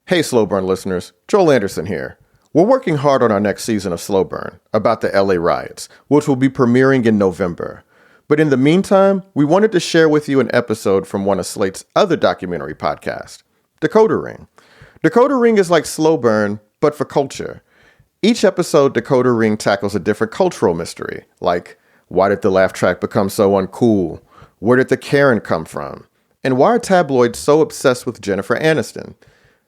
Hey, Slow Burn listeners, Joel Anderson here. We're working hard on our next season of Slow Burn about the LA riots, which will be premiering in November. But in the meantime, we wanted to share with you an episode from one of Slate's other documentary podcasts, Decoder Ring. Decoder Ring is like Slow Burn, but for culture. Each episode, Decoder Ring tackles a different cultural mystery, like why did the laugh track become so uncool? Where did the Karen come from? And why are tabloids so obsessed with Jennifer Aniston?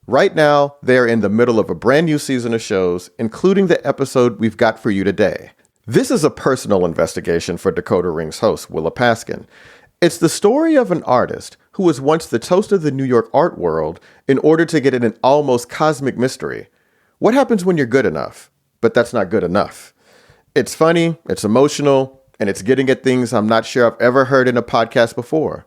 Right now, they are in the middle of a brand new season of shows, including the episode we've got for you today. This is a personal investigation for Decoder Ring's host, Willa Paskin. It's the story of an artist who was once the toast of the New York art world in order to get in an almost cosmic mystery. What happens when you're good enough, but that's not good enough? It's funny, it's emotional, and it's getting at things I'm not sure I've ever heard in a podcast before.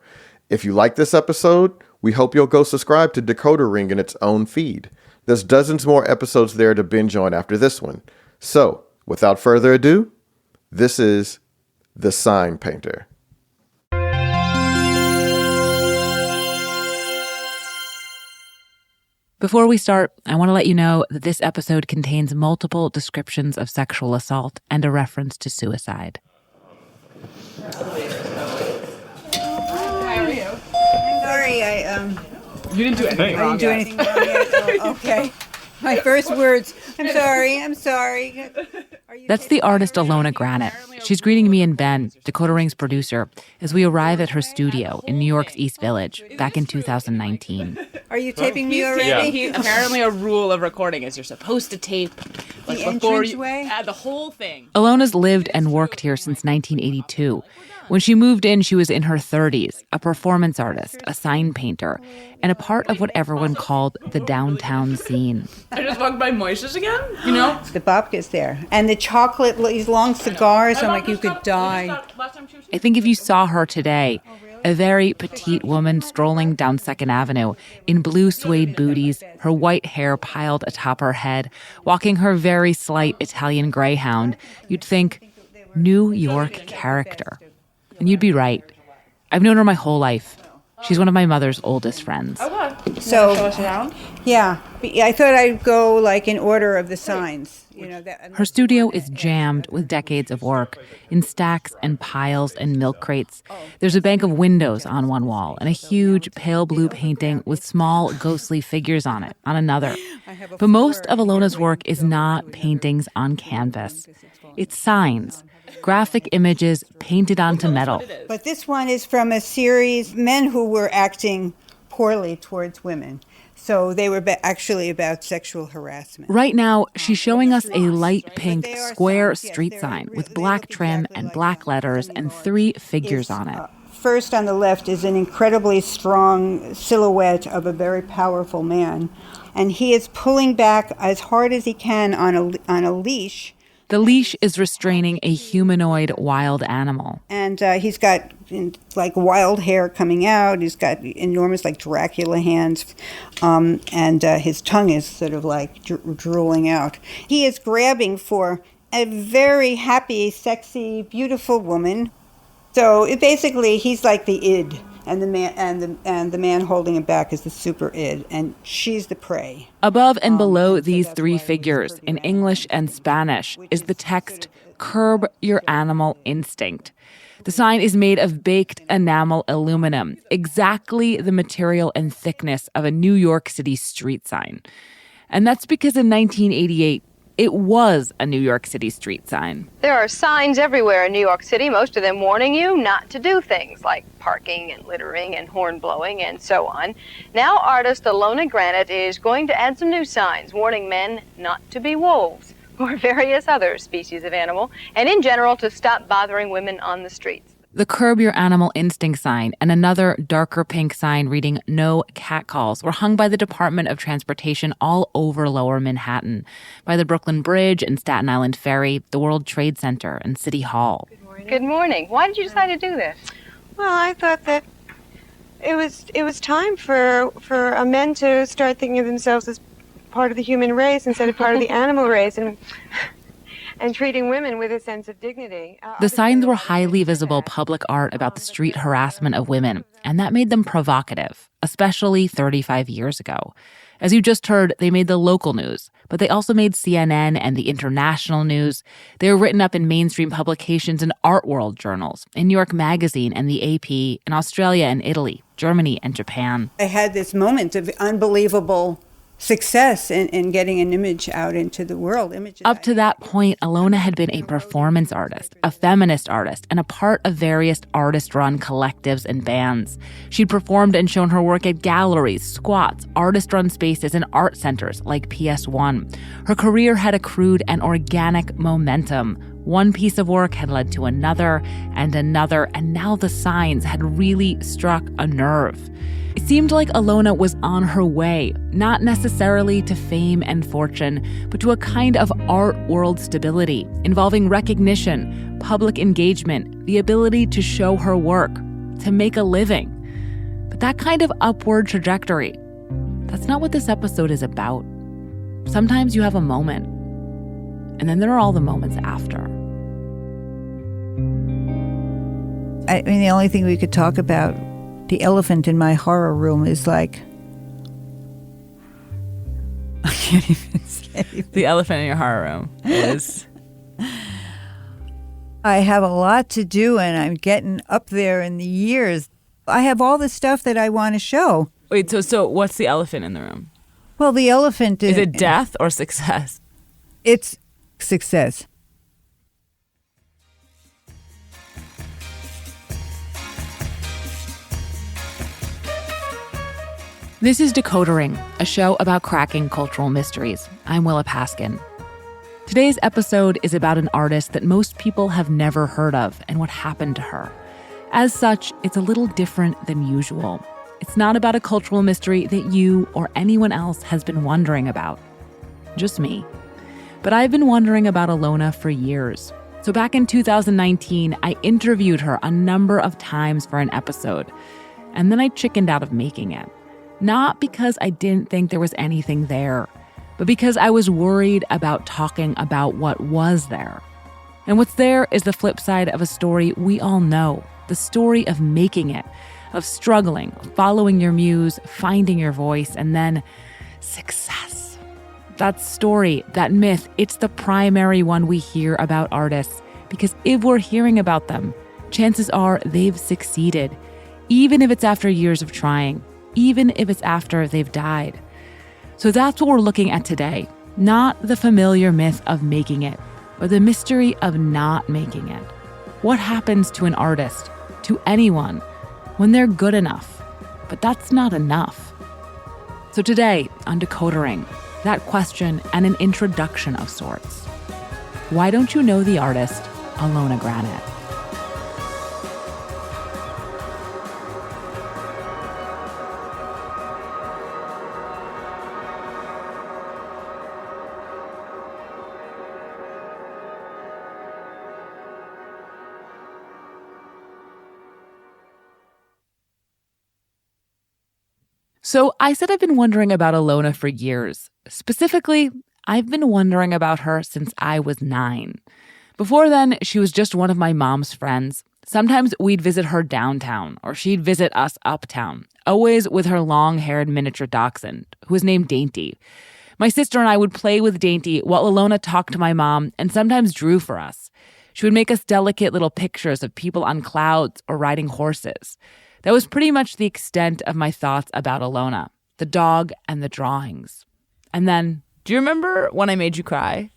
If you like this episode, we hope you'll go subscribe to Decoder Ring in its own feed. There's dozens more episodes there to binge on after this one. So, without further ado, this is The Sign Painter. Before we start, I want to let you know that this episode contains multiple descriptions of sexual assault and a reference to suicide. Sorry, You didn't do anything I wrong. didn't do anything wrong yet. Oh, okay. My first words, I'm sorry. That's the artist Alona Granite. She's greeting me and Ben, Decoder Ring's producer, as we arrive at her studio in New York's East Village back in 2019. Are you taping me already? Apparently a rule of recording is you're supposed to tape like The before you entranceway? add the whole thing. Alona's lived and worked here since 1982. When she moved in, she was in her 30s, a performance artist, a sign painter, and a part of what everyone called the downtown scene. I just walked by Moishes again, you know? The babka's there. And the chocolate, these long cigars, I'm like, you could die. I think if you saw her today, a very petite woman strolling down 2nd Avenue in blue suede booties, her white hair piled atop her head, walking her very slight Italian greyhound, you'd think, New York character. And you'd be right. I've known her my whole life. She's one of my mother's oldest friends. Okay. So, Show us around? yeah. But I thought I'd go like in order of the signs. You know, Her studio is jammed with decades of work, in stacks and piles and milk crates. There's a bank of windows on one wall and a huge pale blue painting with small ghostly figures on it on another. But most of Alona's work is not paintings on canvas. It's signs, graphic images painted onto metal. But this one is from a series, men who were acting poorly towards women. So they were actually about sexual harassment. Right now, she's showing us a light pink square street sign with black trim and black letters and 3 figures on it. First on the left is an incredibly strong silhouette of a very powerful man. And he is pulling back as hard as he can on a leash. The leash is restraining a humanoid wild animal. And he's got like wild hair coming out. He's got enormous like Dracula hands. And his tongue is sort of like drooling out. He is grabbing for a very happy, sexy, beautiful woman. So basically he's like the id. And the man holding him back is the super id, and she's the prey. Above and below these 3 figures, in English and Spanish, is the text, "Curb your animal instinct." The sign is made of baked enamel aluminum, exactly the material and thickness of a New York City street sign. And that's because in 1988, it was a New York City street sign. There are signs everywhere in New York City, most of them warning you not to do things like parking and littering and horn blowing and so on. Now artist Alona Granite is going to add some new signs warning men not to be wolves or various other species of animal, and in general to stop bothering women on the streets. The Curb Your Animal Instinct sign and another darker pink sign reading No Catcalls were hung by the Department of Transportation all over Lower Manhattan, by the Brooklyn Bridge and Staten Island Ferry, the World Trade Center, and City Hall. Good morning. Why did you decide to do this? Well, I thought that it was time for men to start thinking of themselves as part of the human race instead of part of the animal race, and treating women with a sense of dignity. The signs were highly visible public art about the street harassment of women, and that made them provocative, especially 35 years ago. As you just heard, they made the local news, but they also made CNN and the international news. They were written up in mainstream publications and art world journals, in New York Magazine and the AP, in Australia and Italy, Germany and Japan. I had this moment of unbelievable success in getting an image out into the world. Up to that point, Ilona had been a performance artist, a feminist artist, and a part of various artist-run collectives and bands. She'd performed and shown her work at galleries, squats, artist-run spaces, and art centers like PS1. Her career had accrued an organic momentum. One piece of work had led to another, and now the signs had really struck a nerve. It seemed like Ilona was on her way, not necessarily to fame and fortune, but to a kind of art world stability involving recognition, public engagement, the ability to show her work, to make a living. But that kind of upward trajectory, that's not what this episode is about. Sometimes you have a moment, and then there are all the moments after. I mean, the only thing we could talk about, the elephant in my horror room, is like, I can't even say. The elephant in your horror room is... I have a lot to do, and I'm getting up there in the years. I have all the stuff that I want to show. Wait, so what's the elephant in the room? Well, the elephant Is it death or success? It's success. This is Decodering, a show about cracking cultural mysteries. I'm Willa Paskin. Today's episode is about an artist that most people have never heard of and what happened to her. As such, it's a little different than usual. It's not about a cultural mystery that you or anyone else has been wondering about. Just me. But I've been wondering about Ilona for years. So back in 2019, I interviewed her a number of times for an episode. And then I chickened out of making it. Not because I didn't think there was anything there, but because I was worried about talking about what was there. And what's there is the flip side of a story we all know, the story of making it, of struggling, following your muse, finding your voice, and then success. That story, that myth, it's the primary one we hear about artists, because if we're hearing about them, chances are they've succeeded, even if it's after years of trying. Even if it's after they've died. So that's what we're looking at today. Not the familiar myth of making it, but the mystery of not making it. What happens to an artist, to anyone, when they're good enough, but that's not enough? So today, on Decodering, that question and an introduction of sorts. Why don't you know the artist, Ilona Granit? So I said I've been wondering about Ilona for years. Specifically, I've been wondering about her since I was 9. Before then, she was just one of my mom's friends. Sometimes we'd visit her downtown, or she'd visit us uptown, always with her long-haired miniature dachshund, who was named Dainty. My sister and I would play with Dainty while Ilona talked to my mom and sometimes drew for us. She would make us delicate little pictures of people on clouds or riding horses. That was pretty much the extent of my thoughts about Ilona, the dog and the drawings. And then, do you remember when I made you cry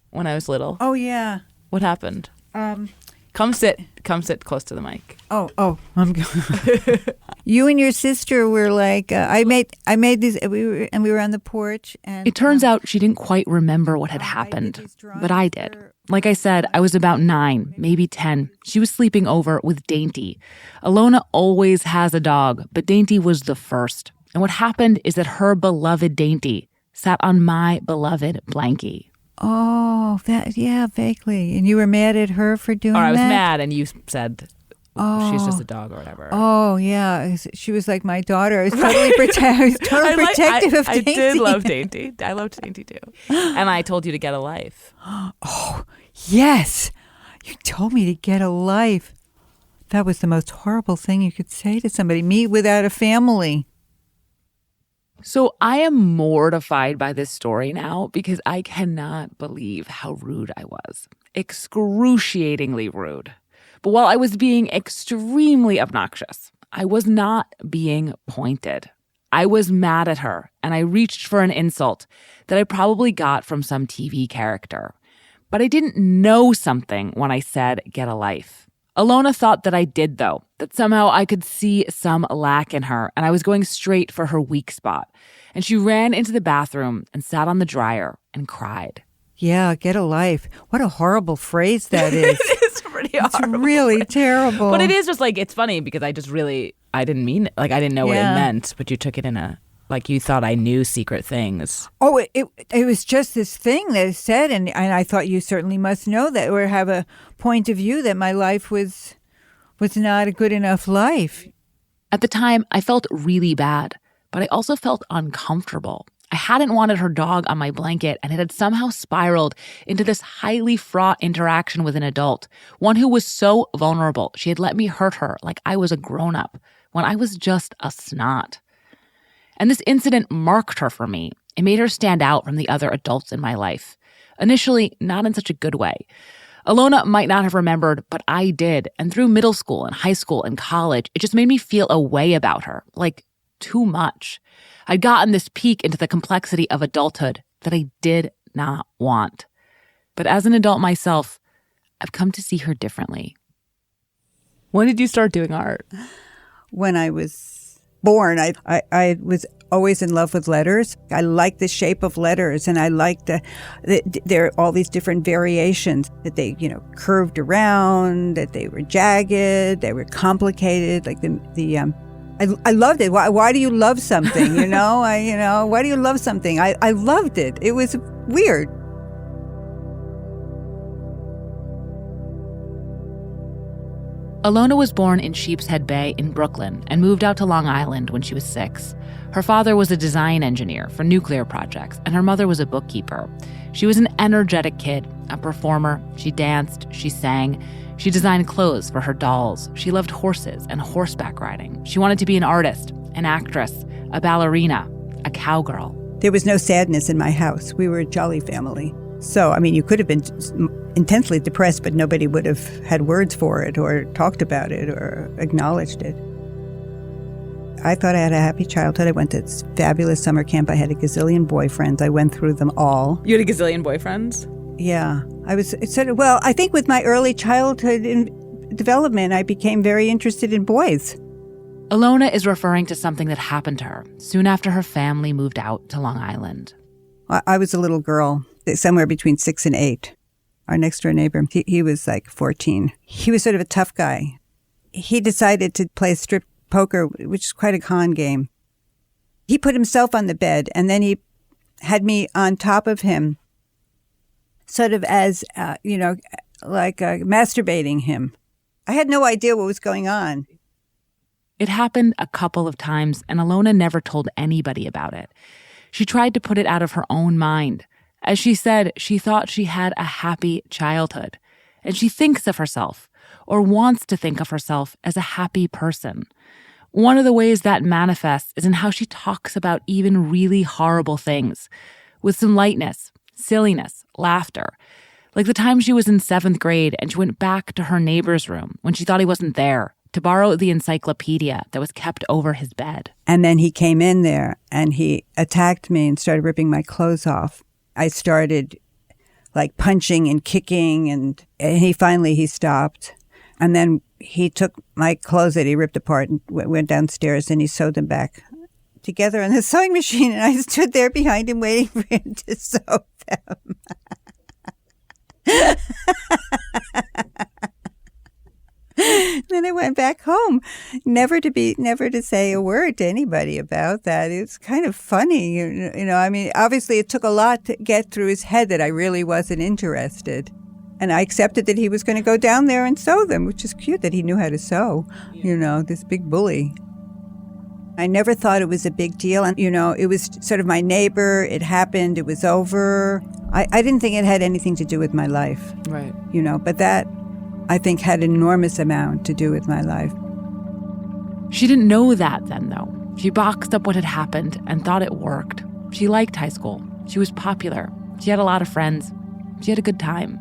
when I was little? Oh, yeah. What happened? Come sit close to the mic. Oh, I'm going. You and your sister were like, I made these, we were on the porch. And it turns out she didn't quite remember what had happened, but I did. Like I said, I was about 9, maybe 10. She was sleeping over with Dainty. Ilona always has a dog, but Dainty was the first. And what happened is that her beloved Dainty sat on my beloved Blanky. Oh, yeah, vaguely. And you were mad at her for doing that? Or I was mad and you said, she's just a dog or whatever. Oh, yeah. She was like my daughter. I was totally, protective of Dainty. I did love Dainty. I loved Dainty too. And I told you to get a life. Oh, yes. You told me to get a life. That was the most horrible thing you could say to somebody. Me without a family. So I am mortified by this story now because I cannot believe how rude I was. Excruciatingly rude. But while I was being extremely obnoxious, I was not being pointed. I was mad at her, and I reached for an insult that I probably got from some TV character. But I didn't know something when I said, get a life. Alona thought that I did, though, that somehow I could see some lack in her, and I was going straight for her weak spot. And she ran into the bathroom and sat on the dryer and cried. Yeah, get a life. What a horrible phrase that is. It's pretty horrible. It's really terrible. But it is just like, it's funny because I didn't mean it. Like, I didn't know what it meant, but you took it in a, like, you thought I knew secret things. Oh, it was just this thing that it said, and I thought you certainly must know that or have a point of view that my life was not a good enough life. At the time, I felt really bad, but I also felt uncomfortable. I hadn't wanted her dog on my blanket, and it had somehow spiraled into this highly fraught interaction with an adult, one who was so vulnerable. She had let me hurt her like I was a grown-up when I was just a snot. And this incident marked her for me. It made her stand out from the other adults in my life. Initially, not in such a good way. Alona might not have remembered, but I did. And through middle school and high school and college, it just made me feel a way about her, like too much. I'd gotten this peek into the complexity of adulthood that I did not want. But as an adult myself, I've come to see her differently. When did you start doing art? When I was born, I was always in love with letters. I liked the shape of letters, and I liked there are all these different variations that they, curved around, that they were jagged, they were complicated. Like I loved it. Why do you love something? Why do you love something? I loved it. It was weird. Alona was born in Sheepshead Bay in Brooklyn and moved out to Long Island when she was 6. Her father was a design engineer for nuclear projects, and her mother was a bookkeeper. She was an energetic kid, a performer. She danced, she sang, she designed clothes for her dolls. She loved horses and horseback riding. She wanted to be an artist, an actress, a ballerina, a cowgirl. There was no sadness in my house. We were a jolly family. So, you could have been intensely depressed, but nobody would have had words for it or talked about it or acknowledged it. I thought I had a happy childhood. I went to this fabulous summer camp. I had a gazillion boyfriends. I went through them all. You had a gazillion boyfriends? Yeah. I think with my early childhood development, I became very interested in boys. Alona is referring to something that happened to her soon after her family moved out to Long Island. I was a little girl, somewhere between 6 and 8. Our next door neighbor, he was like 14. He was sort of a tough guy. He decided to play strip poker, which is quite a con game. He put himself on the bed, and then he had me on top of him, sort of as, masturbating him. I had no idea what was going on. It happened a couple of times, and Alona never told anybody about it. She tried to put it out of her own mind. As she said, she thought she had a happy childhood, and she thinks of herself, or wants to think of herself, as a happy person. One of the ways that manifests is in how she talks about even really horrible things, with some lightness, silliness, laughter. Like the time she was in 7th grade and she went back to her neighbor's room when she thought he wasn't there to borrow the encyclopedia that was kept over his bed. And then he came in there and he attacked me and started ripping my clothes off. I started punching and kicking, and he finally stopped. And then he took my clothes that he ripped apart and went downstairs, and he sewed them back together on the sewing machine. And I stood there behind him waiting for him to sew them. Then I went back home, never to say a word to anybody about that. It's kind of funny, obviously it took a lot to get through his head that I really wasn't interested. And I accepted that he was going to go down there and sew them, which is cute that he knew how to sew, this big bully. I never thought it was a big deal. And, it was sort of my neighbor. It happened. It was over. I didn't think it had anything to do with my life. Right. But that, I think, had an enormous amount to do with my life. She didn't know that then, though. She boxed up what had happened and thought it worked. She liked high school. She was popular. She had a lot of friends. She had a good time.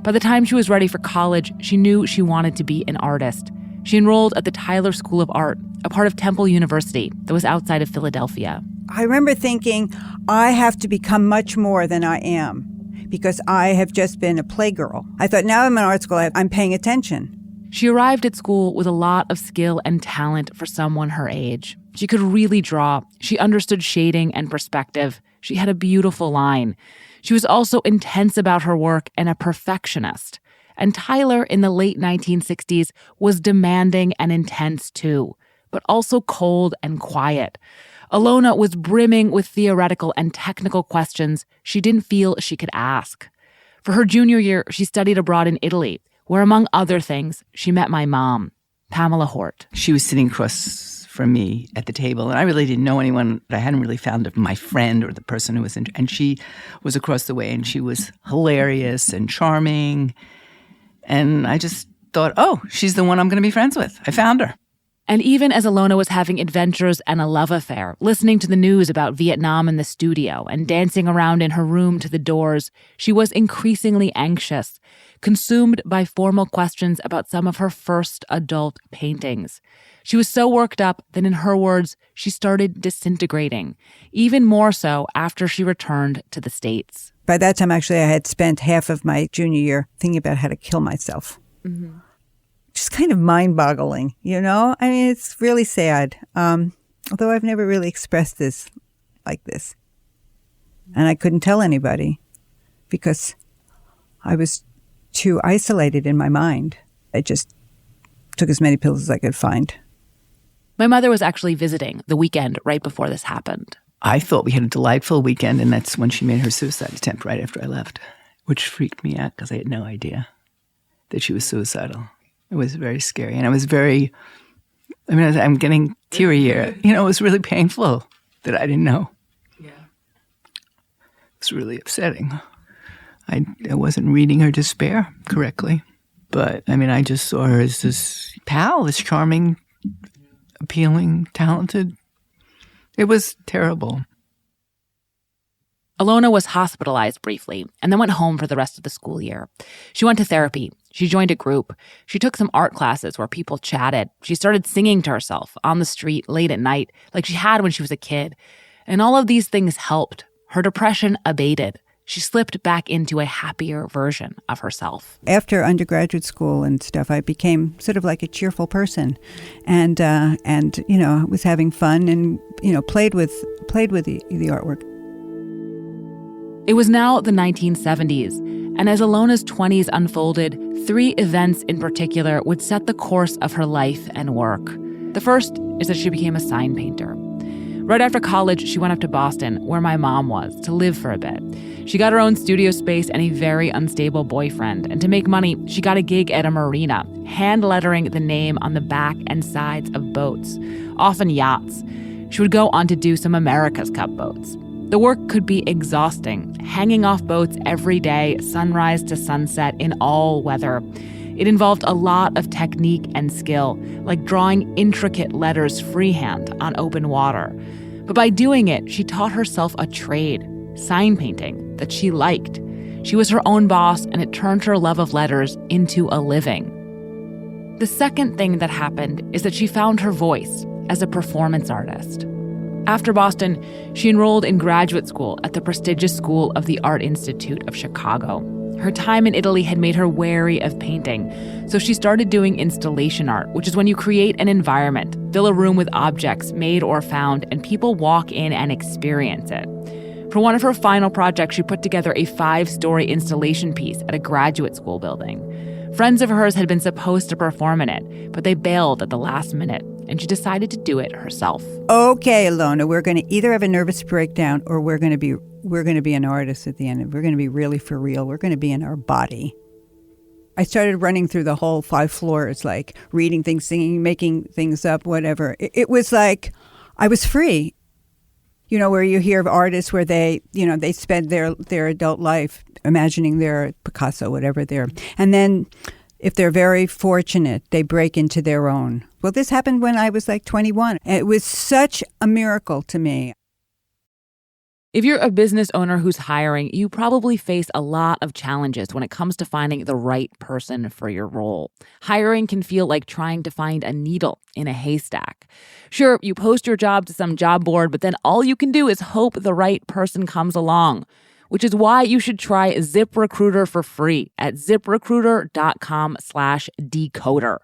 By the time she was ready for college, she knew she wanted to be an artist. She enrolled at the Tyler School of Art, a part of Temple University that was outside of Philadelphia. I remember thinking, I have to become much more than I am because I have just been a playgirl. I thought, now I'm in art school, I'm paying attention. She arrived at school with a lot of skill and talent for someone her age. She could really draw. She understood shading and perspective. She had a beautiful line. She was also intense about her work and a perfectionist. And Tyler, in the late 1960s, was demanding and intense too, but also cold and quiet. Alona was brimming with theoretical and technical questions she didn't feel she could ask. For her junior year, she studied abroad in Italy, where, among other things, she met my mom, Pamela Hort. She was sitting across from me at the table, and I really didn't know anyone. I hadn't really found my friend or the person who was in, and she was across the way, and she was hilarious and charming. And I just thought, oh, she's the one I'm going to be friends with. I found her. And even as Alona was having adventures and a love affair, listening to the news about Vietnam in the studio and dancing around in her room to the Doors, she was increasingly anxious, consumed by formal questions about some of her first adult paintings. She was so worked up that, in her words, she started disintegrating, even more so after she returned to the States. By that time, actually, I had spent half of my junior year thinking about how to kill myself. Mm-hmm. Just kind of mind-boggling, you know? I mean, it's really sad. Although I've never really expressed this like this. And I couldn't tell anybody because I was too isolated in my mind. I just took as many pills as I could find. My mother was actually visiting the weekend right before this happened. I thought we had a delightful weekend, and that's when she made her suicide attempt right after I left, which freaked me out because I had no idea that she was suicidal. It was very scary, and I was I'm getting teary here. You know, it was really painful that I didn't know. Yeah. It was really upsetting. I wasn't reading her despair correctly. But, I mean, I just saw her as this pal, this charming, appealing, talented. It was terrible. Alona was hospitalized briefly and then went home for the rest of the school year. She went to therapy. She joined a group. She took some art classes where people chatted. She started singing to herself on the street late at night like she had when she was a kid. And all of these things helped. Her depression abated. She slipped back into a happier version of herself. After undergraduate school and stuff, I became sort of like a cheerful person, and you know, was having fun and, you know, played with the artwork. It was now the 1970s, and as Alona's 20s unfolded, 3 events in particular would set the course of her life and work. The first is that she became a sign painter. Right after college, she went up to Boston, where my mom was, to live for a bit. She got her own studio space and a very unstable boyfriend, and to make money, she got a gig at a marina, hand-lettering the name on the back and sides of boats, often yachts. She would go on to do some America's Cup boats. The work could be exhausting, hanging off boats every day, sunrise to sunset in all weather. It involved a lot of technique and skill, like drawing intricate letters freehand on open water. But by doing it, she taught herself a trade, sign painting, that she liked. She was her own boss, and it turned her love of letters into a living. The second thing that happened is that she found her voice as a performance artist. After Boston, she enrolled in graduate school at the prestigious School of the Art Institute of Chicago. Her time in Italy had made her wary of painting, so she started doing installation art, which is when you create an environment, fill a room with objects made or found, and people walk in and experience it. For one of her final projects, she put together a 5-story installation piece at a graduate school building. Friends of hers had been supposed to perform in it, but they bailed at the last minute, and she decided to do it herself. Okay, Alona, we're going to either have a nervous breakdown or we're going to be an artist at the end. We're going to be really for real. We're going to be in our body. I started running through the whole 5 floors, like reading things, singing, making things up, whatever. It was like I was free. You know, where you hear of artists where they spend their adult life imagining they're Picasso, whatever they're, and then If they're very fortunate, they break into their own. Well, this happened when I was like 21. It was such a miracle to me. If you're a business owner who's hiring, you probably face a lot of challenges when it comes to finding the right person for your role. Hiring can feel like trying to find a needle in a haystack. Sure, you post your job to some job board, but then all you can do is hope the right person comes along, which is why you should try ZipRecruiter for free at ZipRecruiter.com/decoder.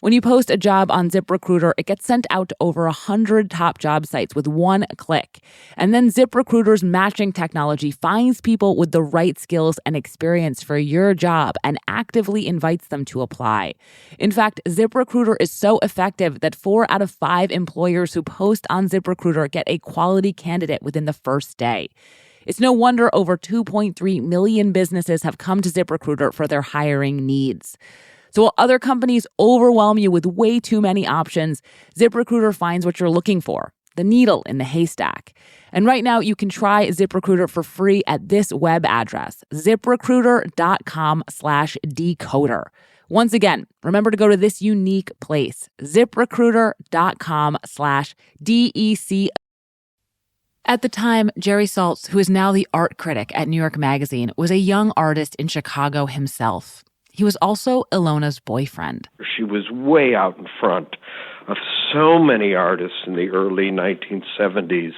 When you post a job on ZipRecruiter, it gets sent out to over 100 top job sites with one click. And then ZipRecruiter's matching technology finds people with the right skills and experience for your job and actively invites them to apply. In fact, ZipRecruiter is so effective that 4 out of 5 employers who post on ZipRecruiter get a quality candidate within the first day. It's no wonder over 2.3 million businesses have come to ZipRecruiter for their hiring needs. So while other companies overwhelm you with way too many options, ZipRecruiter finds what you're looking for, the needle in the haystack. And right now, you can try ZipRecruiter for free at this web address, ZipRecruiter.com/decoder. Once again, remember to go to this unique place, ZipRecruiter.com/DEC. At the time, Jerry Saltz, who is now the art critic at New York Magazine, was a young artist in Chicago himself. He was also Ilona's boyfriend. She was way out in front of so many artists in the early 1970s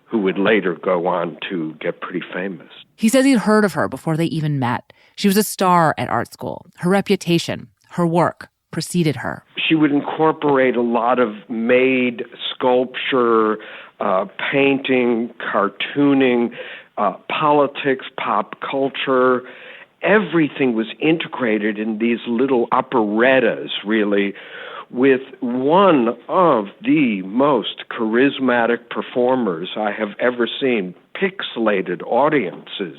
who would later go on to get pretty famous. He says he'd heard of her before they even met. She was a star at art school. Her reputation, her work, preceded her. She would incorporate a lot of made sculpture, painting, cartooning, politics, pop culture. Everything was integrated in these little operettas, really, with one of the most charismatic performers I have ever seen. Pixelated audiences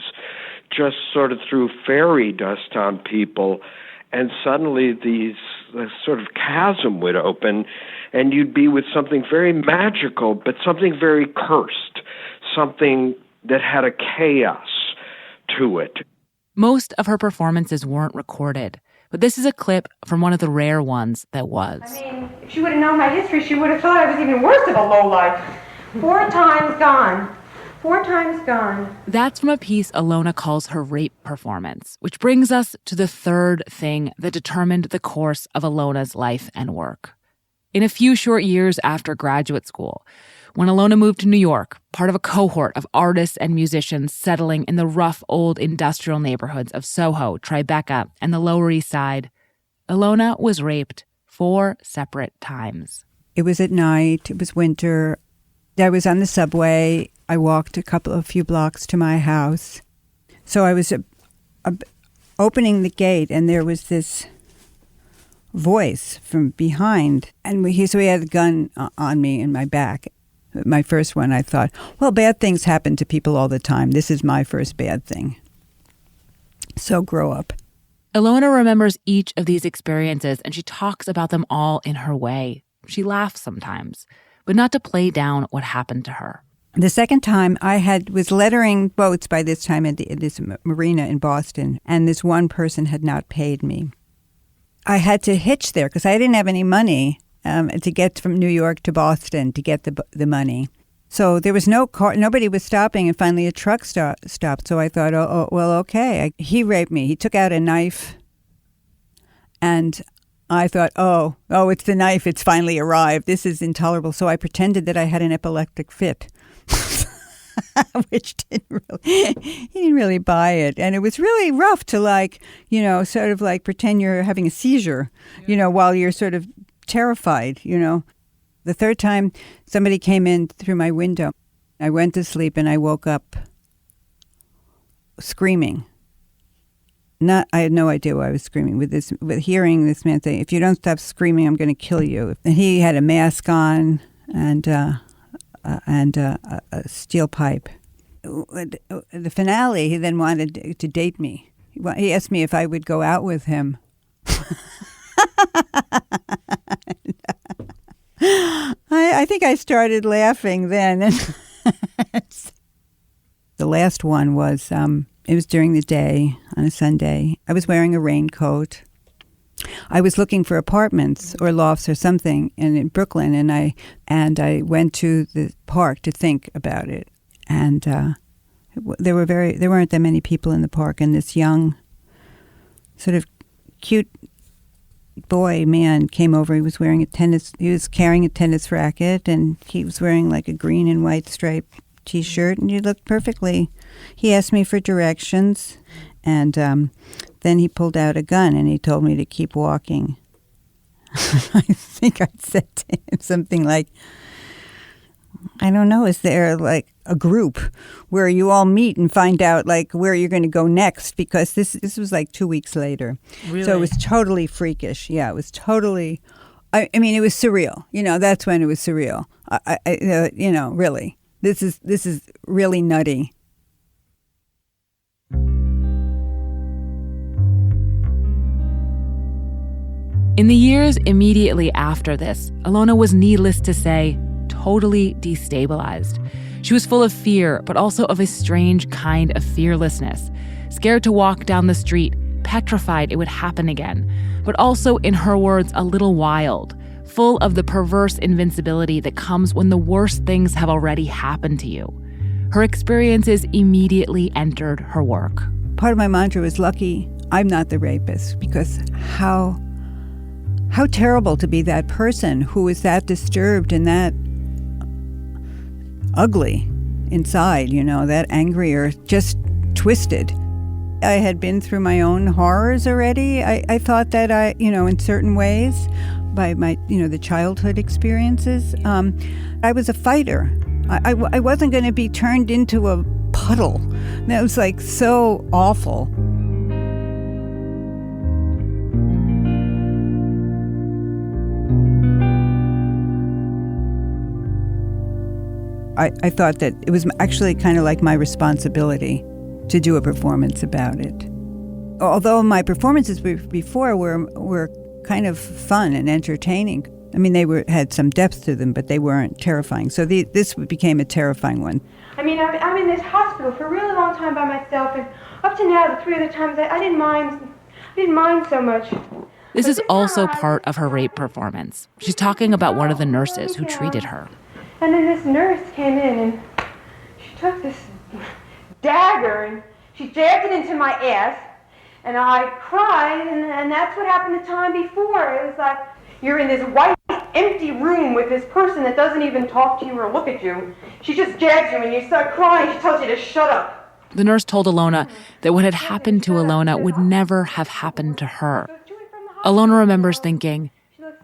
just sort of threw fairy dust on people, and suddenly this sort of chasm would open, and you'd be with something very magical, but something very cursed, something that had a chaos to it. Most of her performances weren't recorded, but this is a clip from one of the rare ones that was. I mean, if she would have known my history, she would have thought I was even worse of a lowlife. 4 times gone. 4 times gone. That's from a piece Ilona calls her rape performance, which brings us to the third thing that determined the course of Ilona's life and work. In a few short years after graduate school, when Ilona moved to New York, part of a cohort of artists and musicians settling in the rough old industrial neighborhoods of Soho, Tribeca, and the Lower East Side, Ilona was raped 4 separate times. It was at night. It was winter. I was on the subway. I walked a few blocks to my house. So I was opening the gate, and there was this voice from behind. And we had a gun on me in my back. My first one, I thought, well, bad things happen to people all the time. This is my first bad thing. So grow up. Ilona remembers each of these experiences, and she talks about them all in her way. She laughs sometimes, but not to play down what happened to her. The second time, I was lettering boats by this time at this marina in Boston, and this one person had not paid me. I had to hitch there because I didn't have any money to get from New York to Boston to get the money. So there was no car, nobody was stopping, and finally a truck stopped. So I thought, oh well, okay. He raped me. He took out a knife, and I thought, oh, it's the knife. It's finally arrived. This is intolerable. So I pretended that I had an epileptic fit, which he didn't really buy it. And it was really rough to sort of pretend you're having a seizure, while you're sort of terrified, The third time, somebody came in through my window. I went to sleep and I woke up screaming. I had no idea why I was screaming. With hearing this man say, "If you don't stop screaming, I'm going to kill you." And he had a mask on and a steel pipe. The finale, he then wanted to date me. He asked me if I would go out with him. I think I started laughing then. The last one was, it was during the day on a Sunday. I was wearing a raincoat. I was looking for apartments or lofts or something in Brooklyn, and I went to the park to think about it. And there weren't that many people in the park, and this young, sort of cute man came over. He was carrying a tennis racket, and he was wearing like a green and white striped T-shirt, and he looked perfectly. He asked me for directions, and then he pulled out a gun and he told me to keep walking. I think I said to him something like, I don't know, is there like a group where you all meet and find out like where you're going to go next? Because this was like 2 weeks later. Really? So it was totally freakish. Yeah, it was totally, I mean, it was surreal. That's when it was surreal. Really. This is really nutty. In the years immediately after this, Alona was, needless to say, totally destabilized. She was full of fear, but also of a strange kind of fearlessness. Scared to walk down the street, petrified it would happen again, but also, in her words, a little wild, full of the perverse invincibility that comes when the worst things have already happened to you. Her experiences immediately entered her work. Part of my mantra was, lucky I'm not the rapist, because how terrible to be that person who is that disturbed and that ugly inside, that angry or just twisted. I had been through my own horrors already. I thought that in certain ways, by my, the childhood experiences, I was a fighter. I wasn't going to be turned into a puddle. That was like so awful. I thought that it was actually kind of like my responsibility to do a performance about it. Although my performances before were kind of fun and entertaining. I mean, they had some depth to them, but they weren't terrifying. So this became a terrifying one. I mean, I'm in this hospital for a really long time by myself, and up to now, the 3 other times, I didn't mind so much. This is also part of her rape performance. She's talking about one of the nurses who treated her. And then this nurse came in, and she took this dagger, and she jabbed it into my ass, and I cried, and that's what happened the time before. It was like, you're in this white, empty room with this person that doesn't even talk to you or look at you. She just jabs you, and you start crying. She tells you to shut up. The nurse told Alona that what had happened to Alona would never have happened to her. Alona remembers thinking,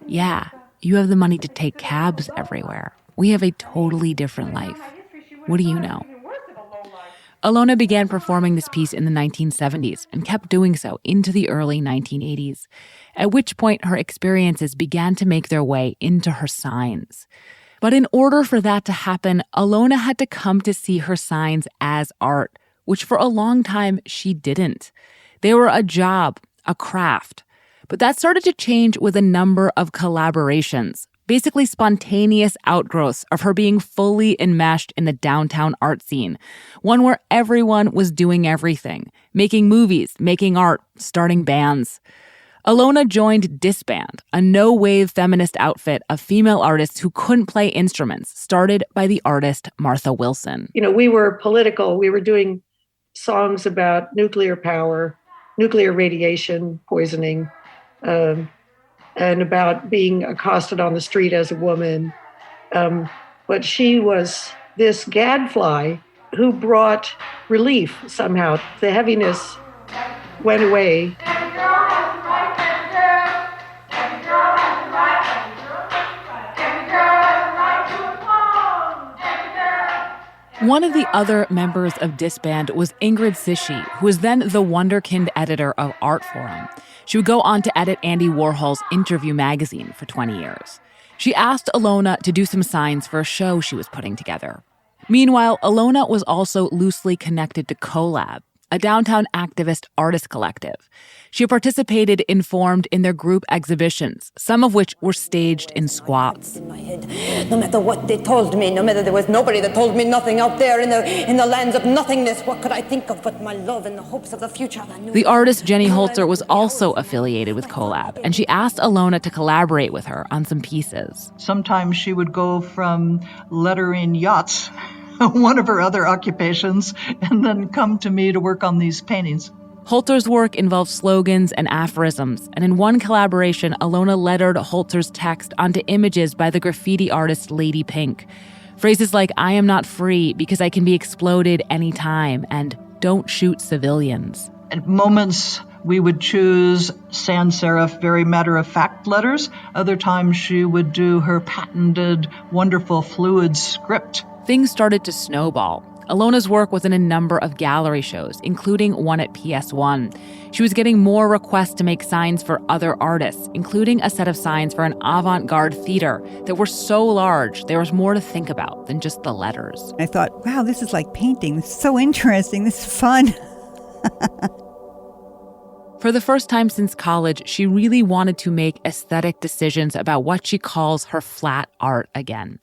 yeah, you have the money to take cabs everywhere. We have a totally different life. What do you know? Alona began performing this piece in the 1970s and kept doing so into the early 1980s, at which point her experiences began to make their way into her signs. But in order for that to happen, Alona had to come to see her signs as art, which for a long time she didn't. They were a job, a craft. But that started to change with a number of collaborations, basically spontaneous outgrowths of her being fully enmeshed in the downtown art scene, one where everyone was doing everything, making movies, making art, starting bands. Alona joined Disband, a no-wave feminist outfit of female artists who couldn't play instruments, started by the artist Martha Wilson. We were political. We were doing songs about nuclear power, nuclear radiation poisoning, and about being accosted on the street as a woman. But she was this gadfly who brought relief somehow. The heaviness went away. One of the other members of Disband was Ingrid Sishi, who was then the wunderkind editor of Art Forum. She would go on to edit Andy Warhol's Interview magazine for 20 years. She asked Alona to do some signs for a show she was putting together. Meanwhile, Alona was also loosely connected to Collab, a downtown activist artist collective. She participated and formed in their group exhibitions, some of which were staged in squats. In my head, no matter what they told me, no matter there was nobody that told me nothing out there in the lands of nothingness, what could I think of but my love and the hopes of the future? The artist Jenny Holzer was also affiliated with Collab, and she asked Alona to collaborate with her on some pieces. Sometimes she would go from lettering yachts, one of her other occupations, and then come to me to work on these paintings. Holzer's work involved slogans and aphorisms, and in one collaboration, Alona lettered Holzer's text onto images by the graffiti artist Lady Pink. Phrases like, "I am not free because I can be exploded anytime," and "Don't shoot civilians." At moments, we would choose sans serif, very matter-of-fact letters. Other times, she would do her patented, wonderful fluid script. Things started to snowball. Alona's work was in a number of gallery shows, including one at PS1. She was getting more requests to make signs for other artists, including a set of signs for an avant-garde theater that were so large there was more to think about than just the letters. I thought, wow, this is like painting. This is so interesting. This is fun. For the first time since college, she really wanted to make aesthetic decisions about what she calls her flat art again.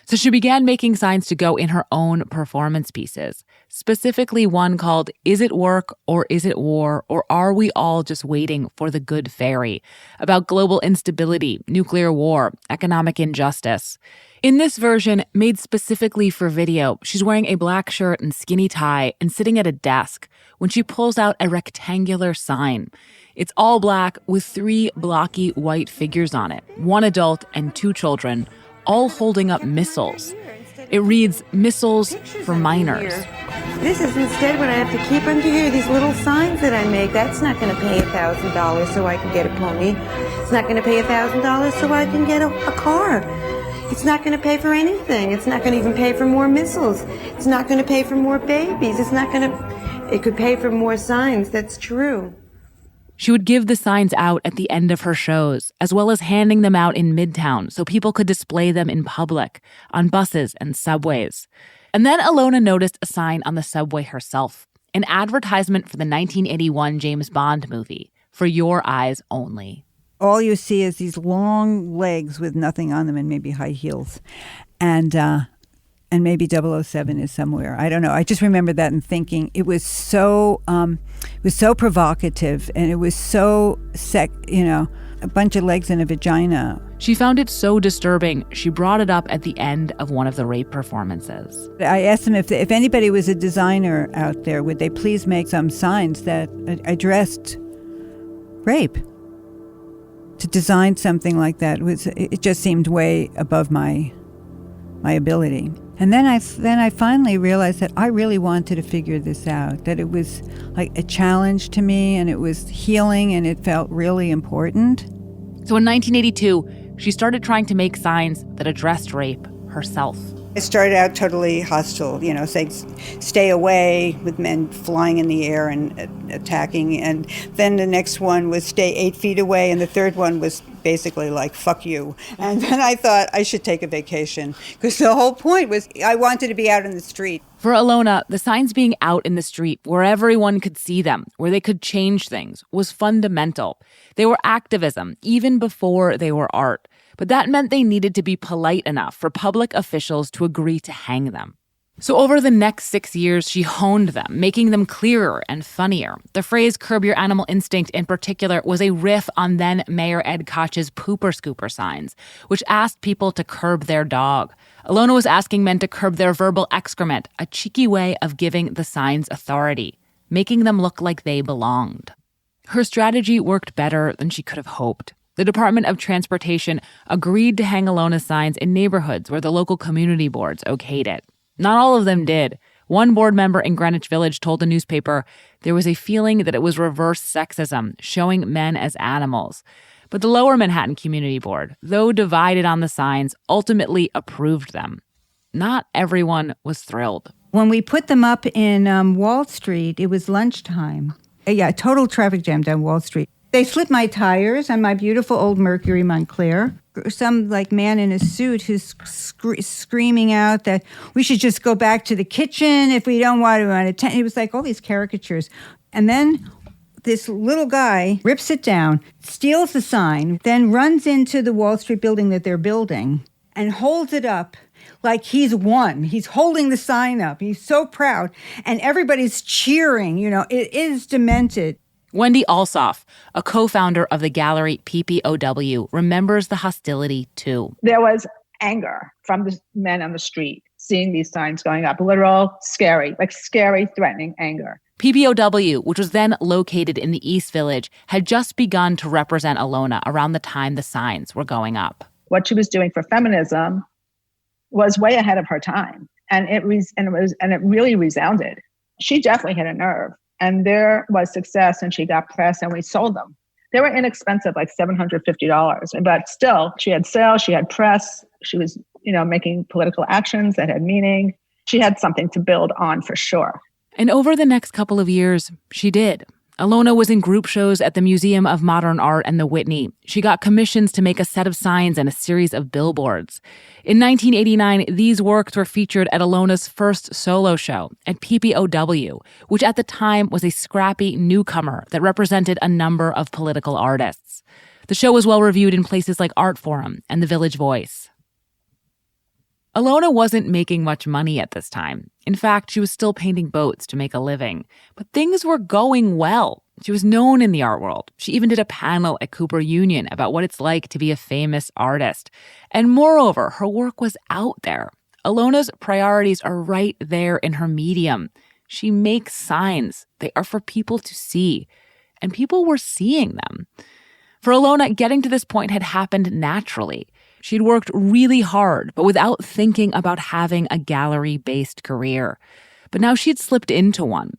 So she began making signs to go in her own performance pieces, specifically one called "Is It Work or Is It War, or Are We All Just Waiting for the Good Fairy?" about global instability, nuclear war, economic injustice. In this version, made specifically for video, she's wearing a black shirt and skinny tie and sitting at a desk when she pulls out a rectangular sign. It's all black with 3 blocky white figures on it, 1 adult and 2 children, all holding up missiles. It reads, "Missiles for Minors." This is instead what I have to keep under here, these little signs that I make. That's not going to pay $1,000 so I can get a pony. It's not going to pay $1,000 so I can get a car. It's not going to pay for anything. It's not going to even pay for more missiles. It's not going to pay for more babies. It could pay for more signs. That's true. She would give the signs out at the end of her shows, as well as handing them out in Midtown so people could display them in public, on buses and subways. And then Alona noticed a sign on the subway herself, an advertisement for the 1981 James Bond movie, "For Your Eyes Only." All you see is these long legs with nothing on them and maybe high heels. And maybe 007 is somewhere. I don't know. I just remember that and thinking it was so provocative, and it was so a bunch of legs and a vagina. She found it so disturbing, she brought it up at the end of one of the rape performances. I asked them if anybody was a designer out there, would they please make some signs that addressed rape? To design something like that it just seemed way above my ability. And then I finally realized that I really wanted to figure this out, that it was like a challenge to me, and it was healing, and it felt really important. So in 1982, she started trying to make signs that addressed rape herself. I started out totally hostile, saying stay away, with men flying in the air and attacking. And then the next one was stay 8 feet away. And the third one was basically like, fuck you. And then I thought I should take a vacation, because the whole point was I wanted to be out in the street. For Alona, the signs being out in the street where everyone could see them, where they could change things, was fundamental. They were activism, even before they were art. But that meant they needed to be polite enough for public officials to agree to hang them. So over the next 6 years, she honed them, making them clearer and funnier. The phrase "curb your animal instinct" in particular was a riff on then Mayor Ed Koch's pooper scooper signs, which asked people to curb their dog. Alona was asking men to curb their verbal excrement, a cheeky way of giving the signs authority, making them look like they belonged. Her strategy worked better than she could have hoped. The Department of Transportation agreed to hang Alona's signs in neighborhoods where the local community boards okayed it. Not all of them did. One board member in Greenwich Village told the newspaper there was a feeling that it was reverse sexism, showing men as animals. But the Lower Manhattan Community Board, though divided on the signs, ultimately approved them. Not everyone was thrilled. When we put them up in Wall Street, it was lunchtime. Yeah, total traffic jam down Wall Street. They slipped my tires on my beautiful old Mercury Montclair. Some man in a suit who's screaming out that we should just go back to the kitchen if we don't want to attend. It was all these caricatures. And then this little guy rips it down, steals the sign, then runs into the Wall Street building that they're building and holds it up like he's won. He's holding the sign up. He's so proud. And everybody's cheering. It is demented. Wendy Alsop, a co-founder of the gallery PPOW, remembers the hostility too. There was anger from the men on the street seeing these signs going up. Literal, scary, threatening anger. PPOW, which was then located in the East Village, had just begun to represent Alona around the time the signs were going up. What she was doing for feminism was way ahead of her time, and it really resounded. She definitely hit a nerve, and there was success, and she got press, and we sold them. They were inexpensive, like $750, but still, she had sales, she had press, she was, making political actions that had meaning. She had something to build on for sure. And over the next couple of years, she did. Alona was in group shows at the Museum of Modern Art and the Whitney. She got commissions to make a set of signs and a series of billboards. In 1989, these works were featured at Alona's first solo show at PPOW, which at the time was a scrappy newcomer that represented a number of political artists. The show was well reviewed in places like Art Forum and The Village Voice. Alona wasn't making much money at this time. In fact, she was still painting boats to make a living. But things were going well. She was known in the art world. She even did a panel at Cooper Union about what it's like to be a famous artist. And moreover, her work was out there. Alona's priorities are right there in her medium. She makes signs. They are for people to see. And people were seeing them. For Alona, getting to this point had happened naturally. She'd worked really hard, but without thinking about having a gallery-based career. But now she'd slipped into one.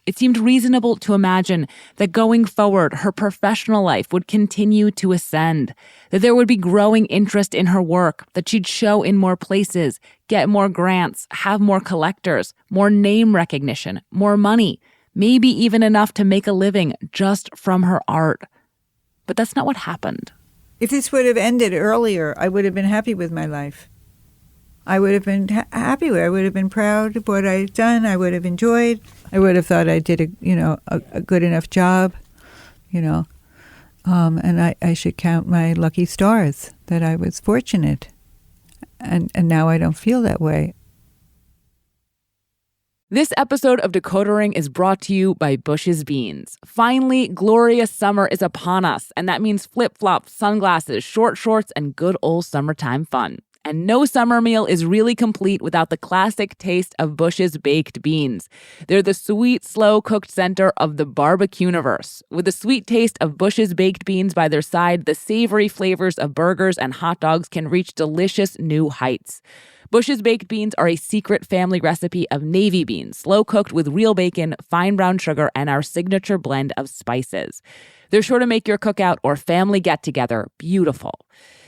It seemed reasonable to imagine that going forward, her professional life would continue to ascend, that there would be growing interest in her work, that she'd show in more places, get more grants, have more collectors, more name recognition, more money, maybe even enough to make a living just from her art. But that's not what happened. If this would have ended earlier, I would have been happy with my life. I would have been happy with it. I would have been proud of what I'd done. I would have enjoyed. I would have thought I did a good enough job, and I should count my lucky stars that I was fortunate. And now I don't feel that way. This episode of Decodering is brought to you by Bush's Beans. Finally, glorious summer is upon us, and that means flip-flops, sunglasses, short shorts, and good old summertime fun. And no summer meal is really complete without the classic taste of Bush's baked beans. They're the sweet, slow-cooked center of the barbecue-universe. With the sweet taste of Bush's baked beans by their side, the savory flavors of burgers and hot dogs can reach delicious new heights. Bush's baked beans are a secret family recipe of navy beans, slow-cooked with real bacon, fine brown sugar, and our signature blend of spices. They're sure to make your cookout or family get-together beautiful.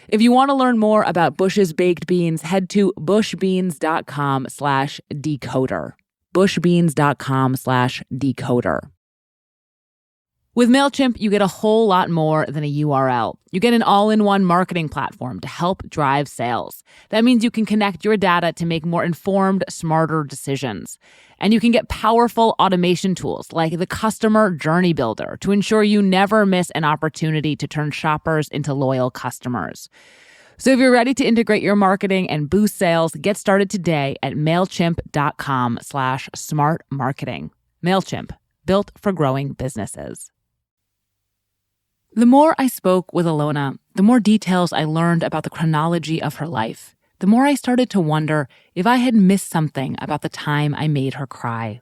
If you want to learn more about Bush's baked beans, head to bushbeans.com/decoder. bushbeans.com/decoder. With MailChimp, you get a whole lot more than a URL. You get an all-in-one marketing platform to help drive sales. That means you can connect your data to make more informed, smarter decisions. And you can get powerful automation tools like the Customer Journey Builder to ensure you never miss an opportunity to turn shoppers into loyal customers. So if you're ready to integrate your marketing and boost sales, get started today at MailChimp.com/smartmarketing. MailChimp, built for growing businesses. The more I spoke with Alona, the more details I learned about the chronology of her life, the more I started to wonder if I had missed something about the time I made her cry.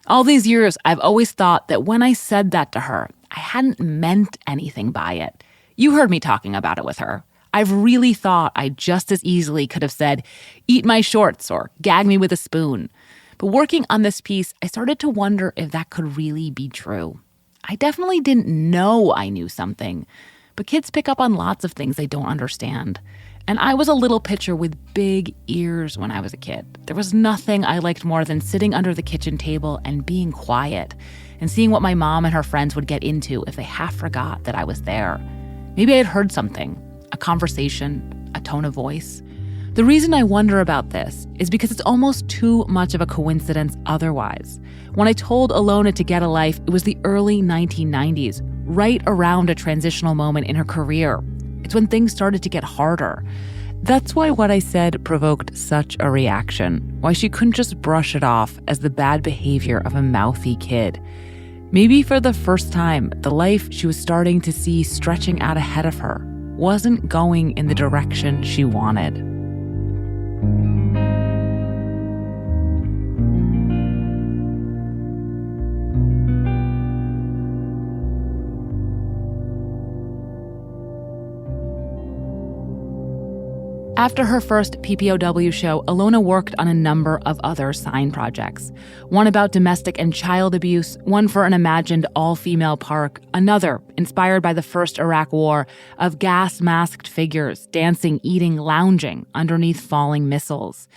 All these years, I've always thought that when I said that to her, I hadn't meant anything by it. You heard me talking about it with her. I've really thought I just as easily could have said, "Eat my shorts," or "Gag me with a spoon." But working on this piece, I started to wonder if that could really be true. I definitely didn't know I knew something, but kids pick up on lots of things they don't understand. And I was a little pitcher with big ears when I was a kid. There was nothing I liked more than sitting under the kitchen table and being quiet. and seeing what my mom and her friends would get into if they half forgot that I was there. Maybe I had heard something, a conversation, a tone of voice. The reason I wonder about this is because it's almost too much of a coincidence otherwise. When I told Alona to get a life, it was the early 1990s, right around a transitional moment in her career. It's when things started to get harder. That's why what I said provoked such a reaction, why she couldn't just brush it off as the bad behavior of a mouthy kid. Maybe for the first time, the life she was starting to see stretching out ahead of her wasn't going in the direction she wanted. After her first PPOW show, Alona worked on a number of other sign projects. One about domestic and child abuse, one for an imagined all-female park, another, inspired by the first Iraq War, of gas-masked figures dancing, eating, lounging underneath falling missiles.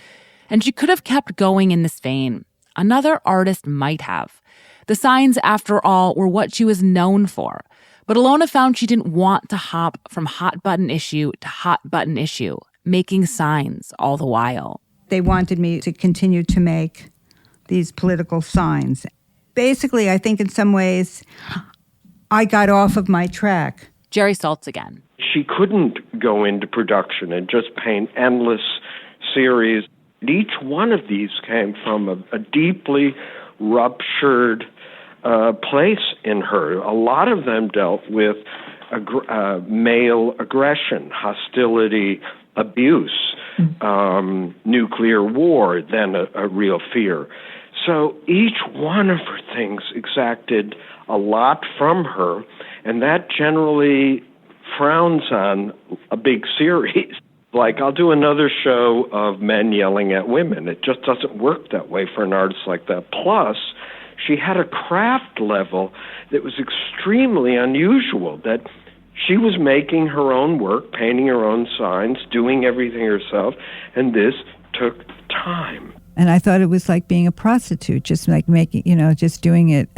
And she could have kept going in this vein. Another artist might have. The signs, after all, were what she was known for. But Alona found she didn't want to hop from hot-button issue to hot-button issue, making signs all the while. They wanted me to continue to make these political signs. Basically, I think in some ways, I got off of my track. Jerry Saltz again. She couldn't go into production and just paint endless series. Each one of these came from a deeply ruptured place in her. A lot of them dealt with male aggression, hostility, abuse, nuclear war, then a real fear. So each one of her things exacted a lot from her, and that generally frowns on a big series. Like, I'll do another show of men yelling at women. It just doesn't work that way for an artist like that. Plus, she had a craft level that was extremely unusual, that she was making her own work, painting her own signs, doing everything herself, and this took time. And I thought it was like being a prostitute, just like making, just doing it,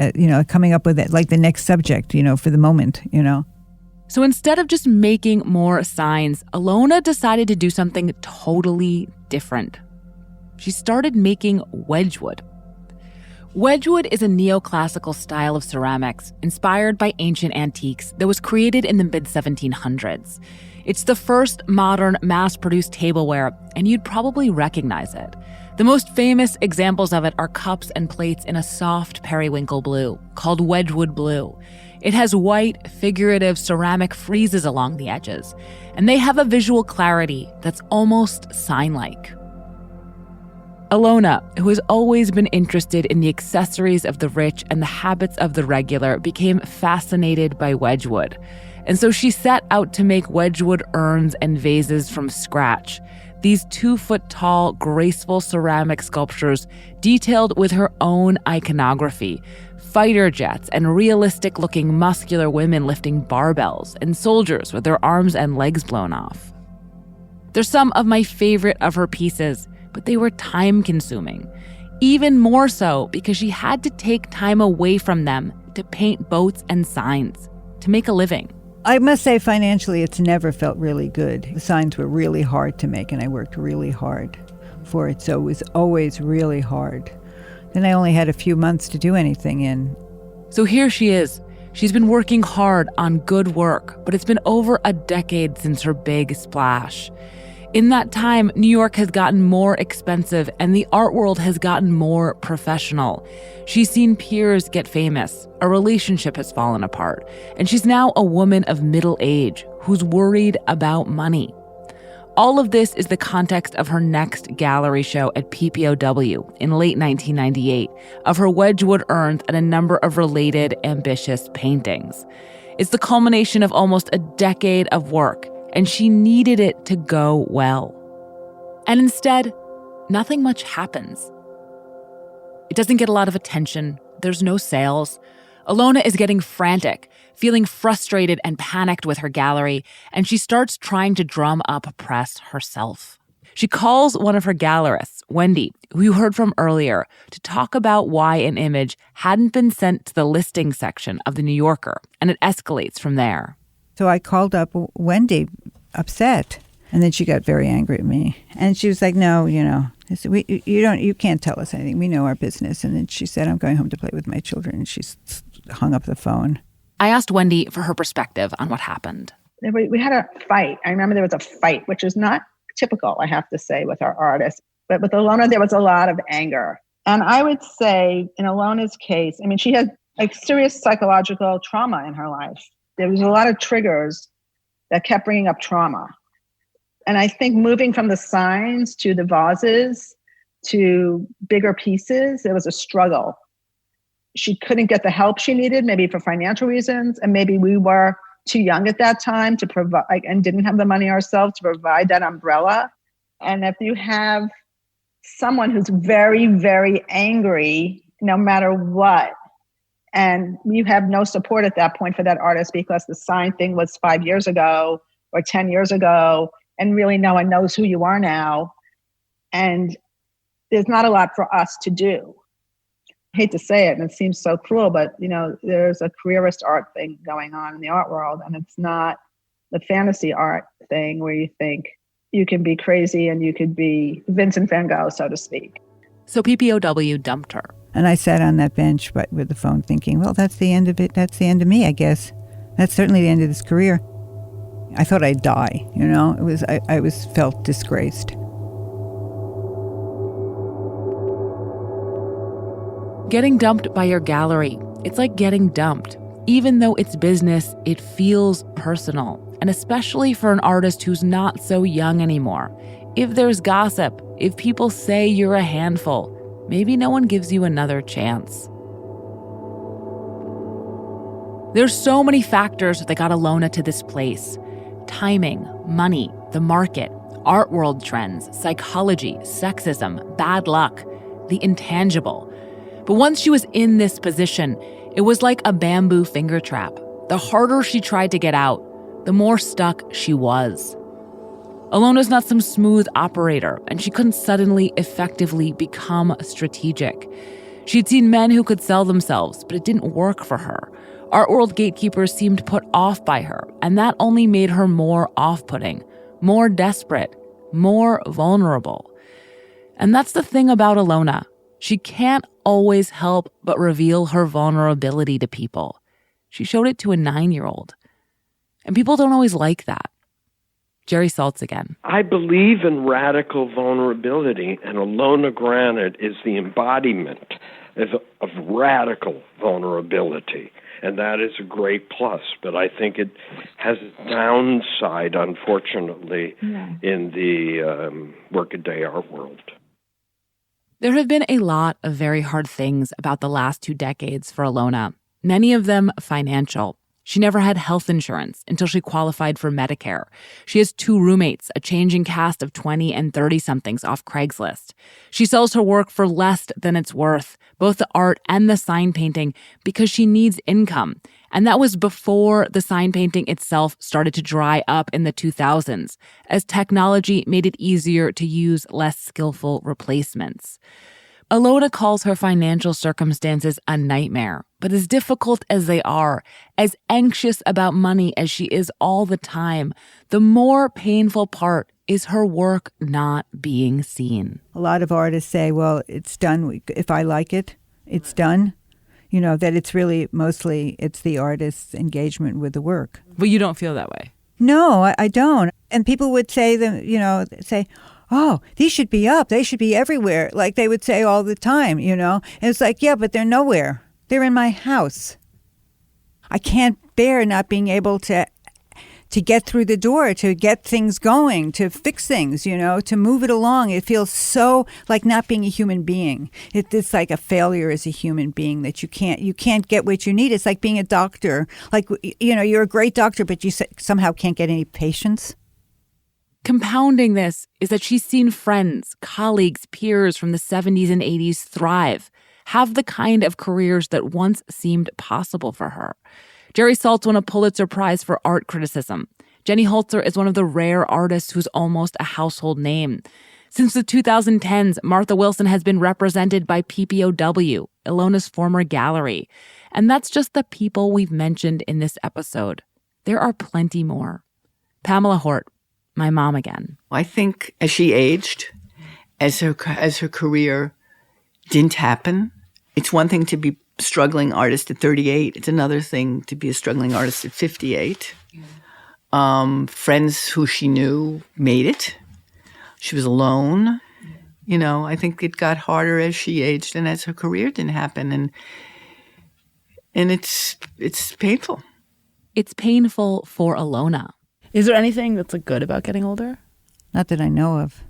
coming up with it, like the next subject, for the moment, So instead of just making more signs, Alona decided to do something totally different. She started making Wedgwood. Wedgwood is a neoclassical style of ceramics inspired by ancient antiques that was created in the mid-1700s. It's the first modern mass-produced tableware, and you'd probably recognize it. The most famous examples of it are cups and plates in a soft periwinkle blue, called Wedgwood blue. It has white, figurative ceramic friezes along the edges, and they have a visual clarity that's almost sign-like. Alona, who has always been interested in the accessories of the rich and the habits of the regular, became fascinated by Wedgwood. And so she set out to make Wedgwood urns and vases from scratch. These 2-foot-tall, graceful ceramic sculptures detailed with her own iconography, fighter jets and realistic-looking muscular women lifting barbells and soldiers with their arms and legs blown off. They're some of my favorite of her pieces, but they were time-consuming. Even more so because she had to take time away from them to paint boats and signs, to make a living. I must say, financially, it's never felt really good. The signs were really hard to make, and I worked really hard for it, so it was always really hard. Then I only had a few months to do anything in. So here she is. She's been working hard on good work, but it's been over a decade since her big splash. In that time, New York has gotten more expensive and the art world has gotten more professional. She's seen peers get famous, a relationship has fallen apart, and she's now a woman of middle age who's worried about money. All of this is the context of her next gallery show at PPOW in late 1998, of her Wedgwood urns and a number of related ambitious paintings. It's the culmination of almost a decade of work, and she needed it to go well. And instead, nothing much happens. It doesn't get a lot of attention. There's no sales. Alona is getting frantic, feeling frustrated and panicked with her gallery, and she starts trying to drum up press herself. She calls one of her gallerists, Wendy, who you heard from earlier, to talk about why an image hadn't been sent to the listing section of The New Yorker, and it escalates from there. So I called up Wendy, upset, and then she got very angry at me. And she was like, no, you can't tell us anything. We know our business. And then she said, I'm going home to play with my children. And she hung up the phone. I asked Wendy for her perspective on what happened. We had a fight. I remember there was a fight, which is not typical, I have to say, with our artists. But with Ilona, there was a lot of anger. And I would say in Ilona's case, I mean, she had serious psychological trauma in her life. There was a lot of triggers that kept bringing up trauma. And I think moving from the signs to the vases to bigger pieces, it was a struggle. She couldn't get the help she needed, maybe for financial reasons, and maybe we were too young at that time to provide, and didn't have the money ourselves to provide that umbrella. And if you have someone who's very, very angry, no matter what, and you have no support at that point for that artist because the sign thing was 5 years ago or 10 years ago, and really no one knows who you are now, and there's not a lot for us to do. I hate to say it, and it seems so cruel, but there's a careerist art thing going on in the art world, and it's not the fantasy art thing where you think you can be crazy and you could be Vincent van Gogh, so to speak. So PPOW dumped her. And I sat on that bench with the phone thinking, well, that's the end of it. That's the end of me, I guess. That's certainly the end of this career. I thought I'd die, I felt disgraced. Getting dumped by your gallery, it's like getting dumped. Even though it's business, it feels personal. And especially for an artist who's not so young anymore. If there's gossip, if people say you're a handful, maybe no one gives you another chance. There's so many factors that got Ilona to this place. Timing, money, the market, art world trends, psychology, sexism, bad luck, the intangible. But once she was in this position, it was like a bamboo finger trap. The harder she tried to get out, the more stuck she was. Ilona's not some smooth operator, and she couldn't suddenly effectively become strategic. She'd seen men who could sell themselves, but it didn't work for her. Art world gatekeepers seemed put off by her, and that only made her more off-putting, more desperate, more vulnerable. And that's the thing about Ilona. She can't always help but reveal her vulnerability to people. She showed it to a 9-year-old. And people don't always like that. Jerry Saltz again. I believe in radical vulnerability, and Ilona Granit is the embodiment of radical vulnerability. And that is a great plus, but I think it has a downside, unfortunately, in the workaday art world. There have been a lot of very hard things about the last 2 decades for Ilona, many of them financial. She never had health insurance until she qualified for Medicare. She has 2 roommates, a changing cast of 20 and 30-somethings off Craigslist. She sells her work for less than it's worth, both the art and the sign painting, because she needs income. And that was before the sign painting itself started to dry up in the 2000s, as technology made it easier to use less skillful replacements. Ilona calls her financial circumstances a nightmare, but as difficult as they are, as anxious about money as she is all the time, the more painful part is her work not being seen. A lot of artists say, well, it's done. If I like it, it's done. That it's really mostly it's the artist's engagement with the work. But you don't feel that way? No, I don't. And people would say, oh, these should be up. They should be everywhere. Like they would say all the time, And it's like, yeah, but they're nowhere. They're in my house. I can't bear not being able to get through the door, to get things going, to fix things, to move it along. It feels so like not being a human being. It's like a failure as a human being that you can't get what you need. It's like being a doctor. Like, you're a great doctor, but you somehow can't get any patients. Compounding this is that she's seen friends, colleagues, peers from the 70s and 80s thrive, have the kind of careers that once seemed possible for her. Jerry Saltz won a Pulitzer Prize for art criticism. Jenny Holzer is one of the rare artists who's almost a household name. Since the 2010s, Martha Wilson has been represented by PPOW, Ilona's former gallery. And that's just the people we've mentioned in this episode. There are plenty more. Pamela Hort, my mom again. I think as she aged, as her career didn't happen, it's one thing to be a struggling artist at 38. It's another thing to be a struggling artist at 58. Friends who she knew made it. She was alone. You know, I think it got harder as she aged and as her career didn't happen. And it's painful. It's painful for Ilona. Is there anything that's good about getting older? Not that I know of.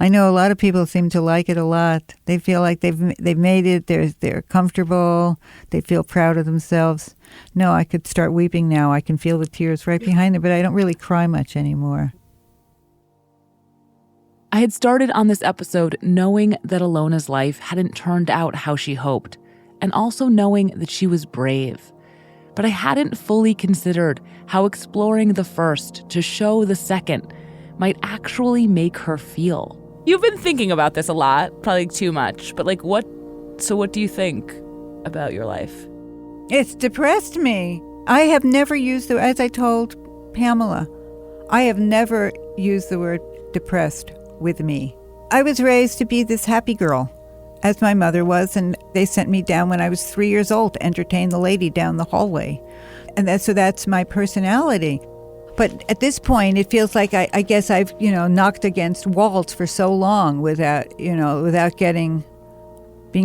I know a lot of people seem to like it a lot. They feel like they've made it. They're comfortable. They feel proud of themselves. No, I could start weeping now. I can feel the tears right behind it, but I don't really cry much anymore. I had started on this episode knowing that Ilona's life hadn't turned out how she hoped, and also knowing that she was brave. But I hadn't fully considered how exploring the first to show the second might actually make her feel. You've been thinking about this a lot, probably too much, but what do you think about your life? It's depressed me. I have never used as I told Pamela, I have never used the word depressed with me. I was raised to be this happy girl, as my mother was, and they sent me down when I was 3 years old to entertain the lady down the hallway. And that's my personality. But at this point, it feels like I guess I've, knocked against walls for so long without being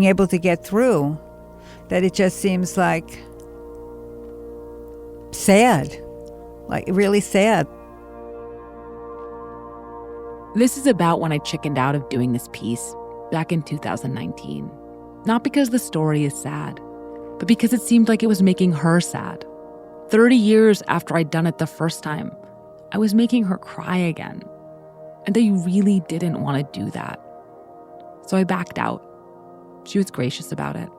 able to get through, that it just seems like sad, like really sad. This is about when I chickened out of doing this piece back in 2019. Not because the story is sad, but because it seemed like it was making her sad. 30 years after I'd done it the first time, I was making her cry again. And I really didn't want to do that. So I backed out. She was gracious about it.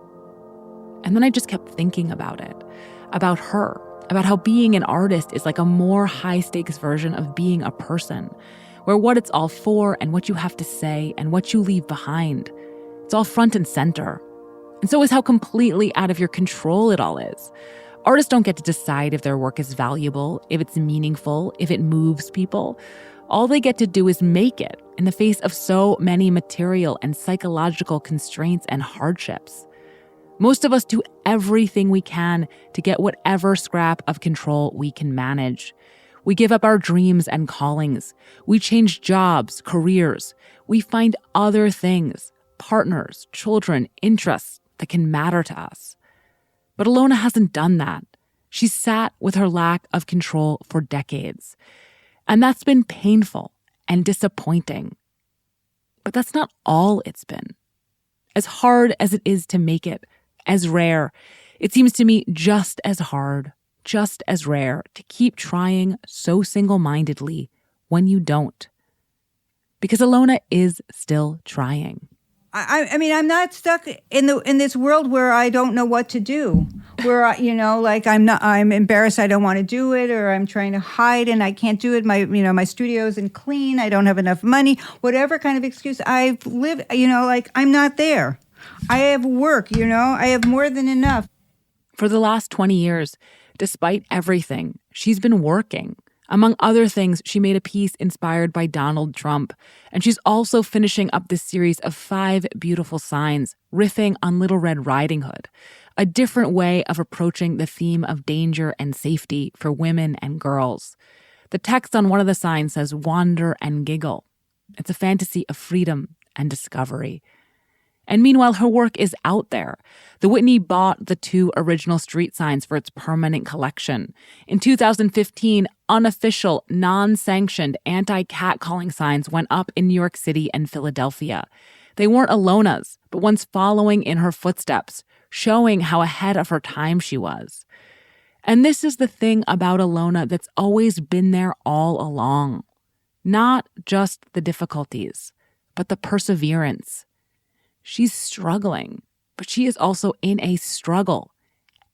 And then I just kept thinking about it, about her, about how being an artist is like a more high-stakes version of being a person, where what it's all for and what you have to say and what you leave behind, it's all front and center. And so is how completely out of your control it all is. Artists don't get to decide if their work is valuable, if it's meaningful, if it moves people. All they get to do is make it in the face of so many material and psychological constraints and hardships. Most of us do everything we can to get whatever scrap of control we can manage. We give up our dreams and callings. We change jobs, careers. We find other things, partners, children, interests that can matter to us. But Ilona hasn't done that. She's sat with her lack of control for decades. And that's been painful and disappointing. But that's not all it's been. As hard as it is to make it, as rare, it seems to me just as hard, just as rare to keep trying so single-mindedly when you don't. Because Ilona is still trying. I mean, I'm not stuck in this world where I don't know what to do, where I'm embarrassed I don't want to do it, or I'm trying to hide and I can't do it. My studio isn't clean. I don't have enough money. Whatever kind of excuse I've lived, I'm not there. I have work. I have more than enough. For the last 20 years, despite everything, she's been working. Among other things, she made a piece inspired by Donald Trump, and she's also finishing up this series of 5 beautiful signs, riffing on Little Red Riding Hood, a different way of approaching the theme of danger and safety for women and girls. The text on one of the signs says, "Wander and giggle." It's a fantasy of freedom and discovery. And meanwhile, her work is out there. The Whitney bought the 2 original street signs for its permanent collection. In 2015, unofficial, non-sanctioned anti-catcalling signs went up in New York City and Philadelphia. They weren't Ilona's, but ones following in her footsteps, showing how ahead of her time she was. And this is the thing about Ilona that's always been there all along. Not just the difficulties, but the perseverance. She's struggling, but she is also in a struggle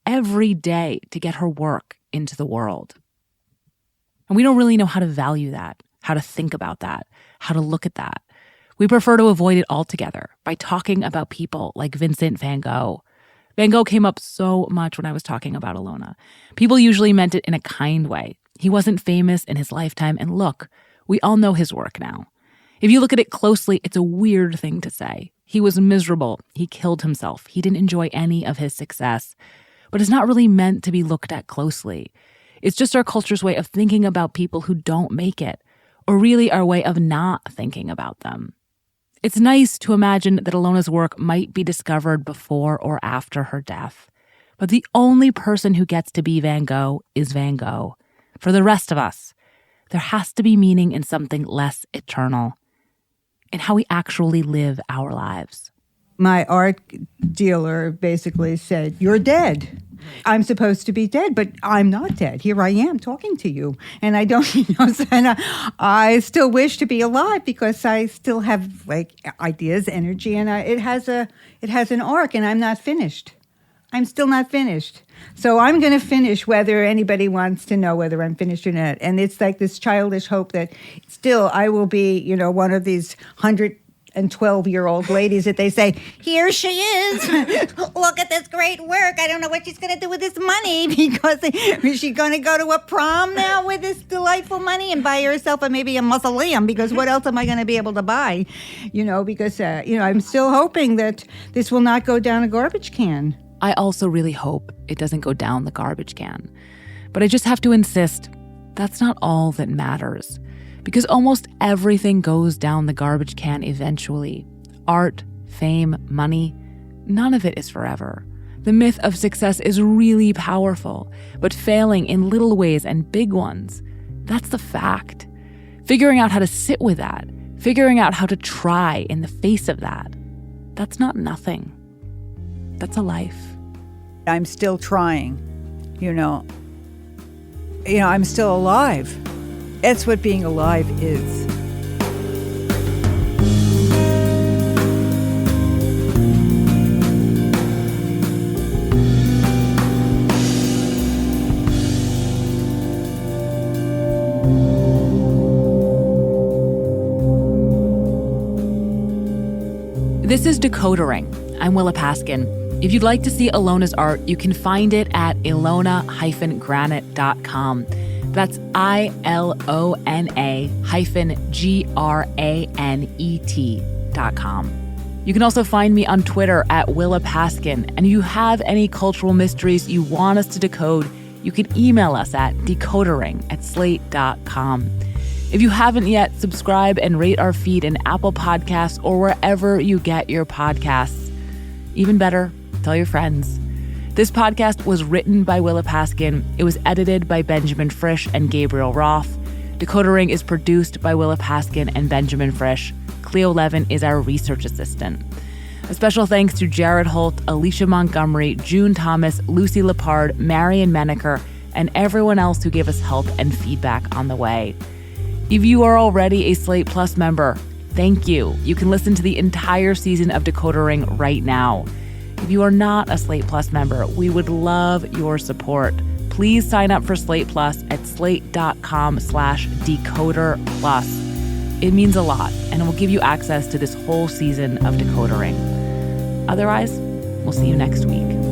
every day to get her work into the world. And we don't really know how to value that, how to think about that, how to look at that. We prefer to avoid it altogether by talking about people like Vincent van Gogh. Van Gogh came up so much when I was talking about Ilona. People usually meant it in a kind way. He wasn't famous in his lifetime, and look, we all know his work now. If you look at it closely, it's a weird thing to say. He was miserable. He killed himself. He didn't enjoy any of his success. But it's not really meant to be looked at closely. It's just our culture's way of thinking about people who don't make it, or really our way of not thinking about them. It's nice to imagine that Ilona's work might be discovered before or after her death. But the only person who gets to be Van Gogh is Van Gogh. For the rest of us, there has to be meaning in something less eternal, in how we actually live our lives. My art dealer basically said, "You're dead. I'm supposed to be dead, but I'm not dead. Here I am talking to you. And I don't, and I still wish to be alive because I still have like ideas, energy, and it has an arc, and I'm not finished. I'm still not finished. So I'm going to finish whether anybody wants to know whether I'm finished or not. And it's like this childish hope that still I will be, one of these 112-year-old ladies that they say, here she is. Look at this great work. I don't know what she's going to do with this money, because is she going to go to a prom now with this delightful money and buy herself maybe a mausoleum? Because what else am I going to be able to buy? Because I'm still hoping that this will not go down a garbage can. I also really hope it doesn't go down the garbage can. But I just have to insist, that's not all that matters. Because almost everything goes down the garbage can eventually. Art, fame, money, none of it is forever. The myth of success is really powerful, but failing in little ways and big ones, that's the fact. Figuring out how to sit with that, figuring out how to try in the face of that, that's not nothing. That's a life. I'm still trying, I'm still alive. That's what being alive is. This is Decodering. I'm Willa Paskin. If you'd like to see Ilona's art, you can find it at ilona-granite.com. That's ILONA-GRANET.com. You can also find me on Twitter at Willa Paskin. And if you have any cultural mysteries you want us to decode, you can email us at decodering@slate.com. If you haven't yet, subscribe and rate our feed in Apple Podcasts or wherever you get your podcasts. Even better, tell your friends. This podcast was written by Willa Paskin. It was edited by Benjamin Frisch and Gabriel Roth. Decodering is produced by Willa Paskin and Benjamin Frisch. Cleo Levin is our research assistant. A special thanks to Jared Holt, Alicia Montgomery, June Thomas, Lucy Lepard, Marion Menaker, and everyone else who gave us help and feedback on the way. If you are already a Slate Plus member, thank you. You can listen to the entire season of Decodering right now. If you are not a Slate Plus member, we would love your support. Please sign up for Slate Plus at slate.com/decoder plus. It means a lot, and it will give you access to this whole season of Decodering. Otherwise, we'll see you next week.